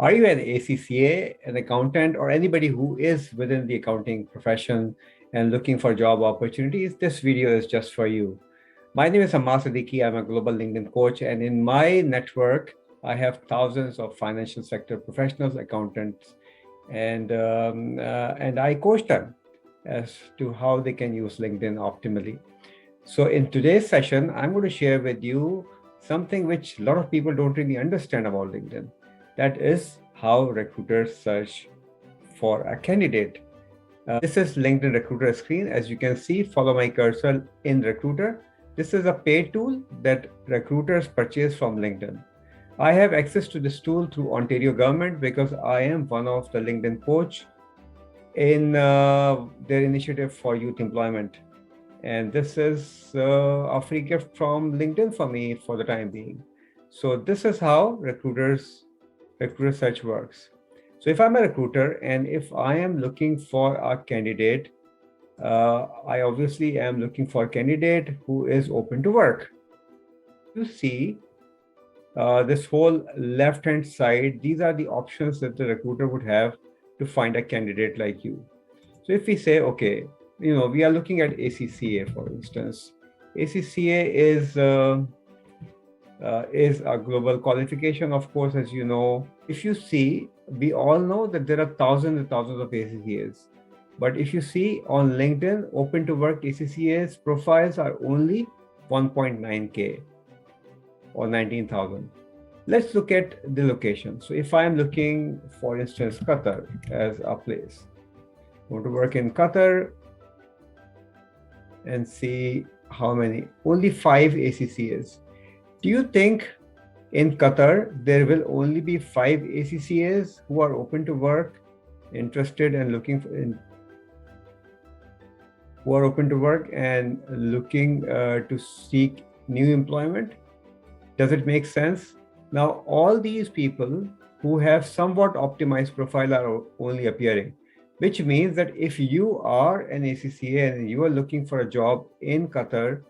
Are you an ACCA, an accountant, or anybody who is within the accounting profession and looking for job opportunities? This video is just for you. My name is Ammar Siddiqui. I'm a global LinkedIn coach, and in my network, I have thousands of financial sector professionals, accountants, and I coach them as to how they can use LinkedIn optimally. So in today's session, I'm going to share with you something which a lot of people don't really understand about LinkedIn. That is how recruiters search for a candidate. This is LinkedIn Recruiter screen. As you can see, follow my cursor in Recruiter. This is a paid tool that recruiters purchase from LinkedIn. I have access to this tool through Ontario government because I am one of the LinkedIn coach in their initiative for youth employment. And this is a free gift from LinkedIn for me for the time being. So this is how recruiter search works. So if I'm a recruiter and if I am looking for a candidate, I obviously am looking for a candidate who is open to work. You see this whole left-hand side, these are the options that the recruiter would have to find a candidate like you. So if we say, okay, we are looking at ACCA, for instance. ACCA is a global qualification, of course, as you know. If you see, we all know that there are thousands and thousands of ACCAs. But if you see on LinkedIn, open to work ACCA's profiles are only 1.9K or 19,000. Let's look at the location. So if I'm looking, for instance, Qatar as a place, I want to work in Qatar and see how many, only 5 ACCAs. Do you think in Qatar, there will only be 5 ACCAs who are open to work, interested and looking for, who are open to work and looking to seek new employment? Does it make sense? Now, all these people who have somewhat optimized profile are only appearing, which means that if you are an ACCA and you are looking for a job in Qatar,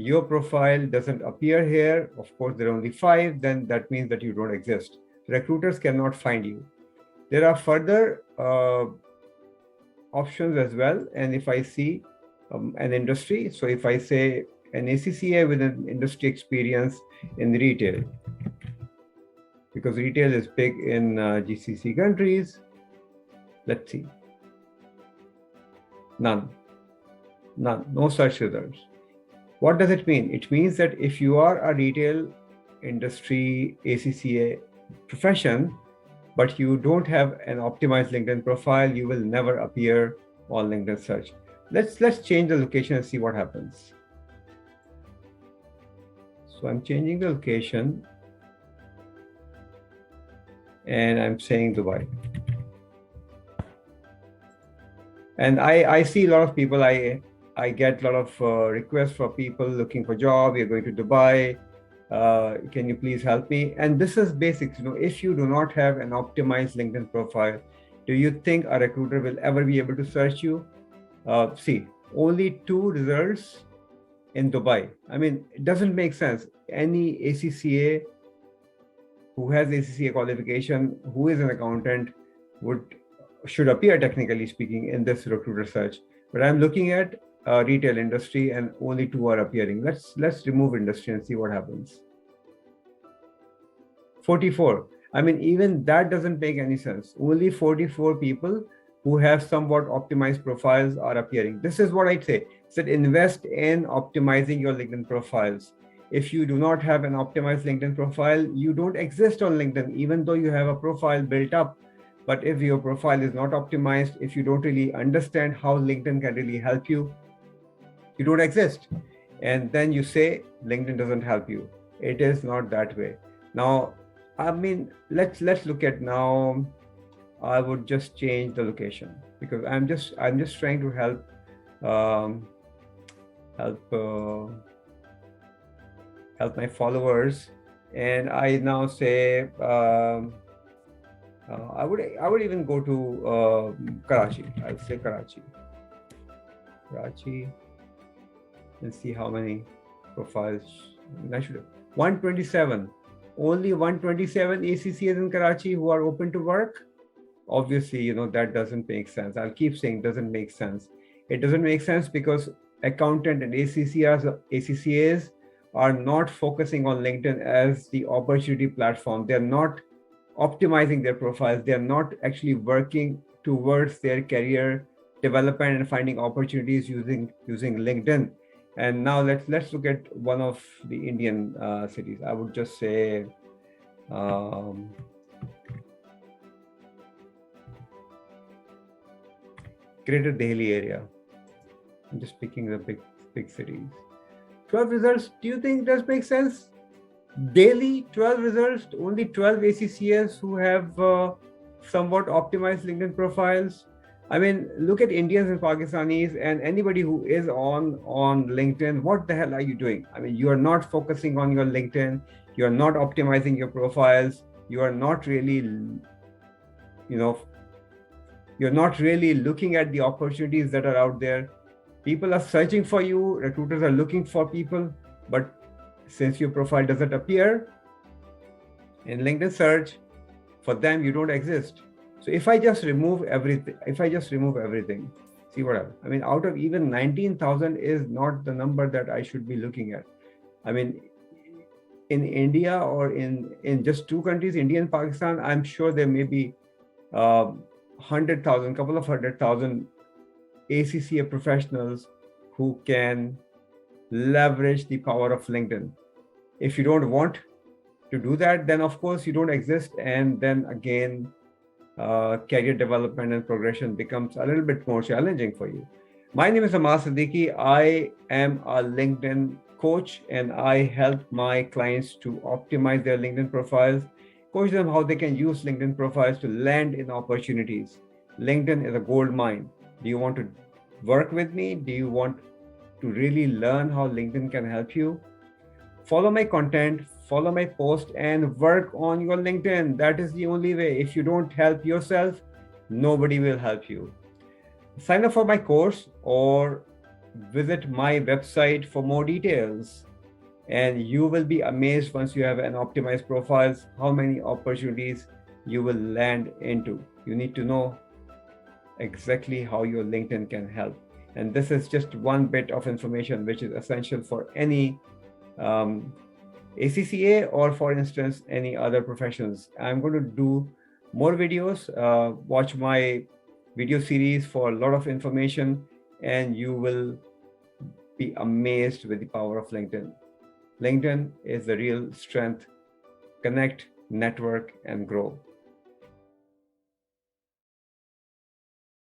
your profile doesn't appear here. Of course, there are only 5, then that means that you don't exist. Recruiters cannot find you. There are further options as well. And if I see an industry, so if I say an ACCA with an industry experience in retail, because retail is big in GCC countries, let's see. None, no such results. What does it mean? It means that if you are a retail industry ACCA profession, but you don't have an optimized LinkedIn profile, you will never appear on LinkedIn search. Let's change the location and see what happens. So I'm changing the location and I'm saying Dubai. And I see a lot of people, I get a lot of requests for people looking for job. You're going to Dubai. Can you please help me? And this is basics. If you do not have an optimized LinkedIn profile, do you think a recruiter will ever be able to search you? See, only 2 results in Dubai. I mean, it doesn't make sense. Any ACCA who has ACCA qualification, who is an accountant, should appear, technically speaking, in this recruiter search. But I'm looking at retail industry and only 2 are appearing. Let's remove industry and see what happens. 44. I mean, even that doesn't make any sense. Only 44 people who have somewhat optimized profiles are appearing. This is what I say. That invest in optimizing your LinkedIn profiles. If you do not have an optimized LinkedIn profile, you don't exist on LinkedIn, even though you have a profile built up. But if your profile is not optimized, if you don't really understand how LinkedIn can really help you, you don't exist. And then you say LinkedIn doesn't help you. It is not that way. Now, I mean, let's look at now. I would just change the location because I'm just trying to help my followers. And I now say I would even go to Karachi. I'll say Karachi, and see how many profiles. I should have 127. only 127 ACCAs in Karachi who are open to work. Obviously, that doesn't make sense. I'll keep saying doesn't make sense. It doesn't make sense because accountant and ACCAs are not focusing on LinkedIn as the opportunity platform. They're not optimizing their profiles. They're not actually working towards their career development and finding opportunities using LinkedIn. And now let's look at one of the Indian cities. I would just say Greater Delhi area. I'm just picking the big cities. 12 results. Do you think does make sense? Daily 12 results, only 12 ACCS who have somewhat optimized LinkedIn profiles. I mean, look at Indians and Pakistanis and anybody who is on LinkedIn. What the hell are you doing? I mean, you are not focusing on your LinkedIn. You are not optimizing your profiles. You are not really, you're not really looking at the opportunities that are out there. People are searching for you. Recruiters are looking for people, but since your profile doesn't appear in LinkedIn search, for them you don't exist. So if I just remove everything, see what happens. I mean, out of even 19,000 is not the number that I should be looking at. I mean, in India or in just two countries, India and Pakistan, I'm sure there may be 100,000, couple of 100,000 ACCA professionals who can leverage the power of LinkedIn. If you don't want to do that, then of course you don't exist. And then again, career development and progression becomes a little bit more challenging for you. My name is Amas Siddiqui. I am a LinkedIn coach and I help my clients to optimize their LinkedIn profiles, coach them how they can use LinkedIn profiles to land in opportunities. LinkedIn is a gold mine. Do you want to work with me? Do you want to really learn how LinkedIn can help you? Follow my content, follow my post, and work on your LinkedIn. That is the only way. If you don't help yourself, nobody will help you. Sign up for my course or visit my website for more details. And you will be amazed once you have an optimized profiles, how many opportunities you will land into. You need to know exactly how your LinkedIn can help. And this is just one bit of information which is essential for any ACCA or, for instance, any other professions. I'm going to do more videos. Watch my video series for a lot of information, and you will be amazed with the power of LinkedIn. LinkedIn is the real strength. Connect, network, and grow.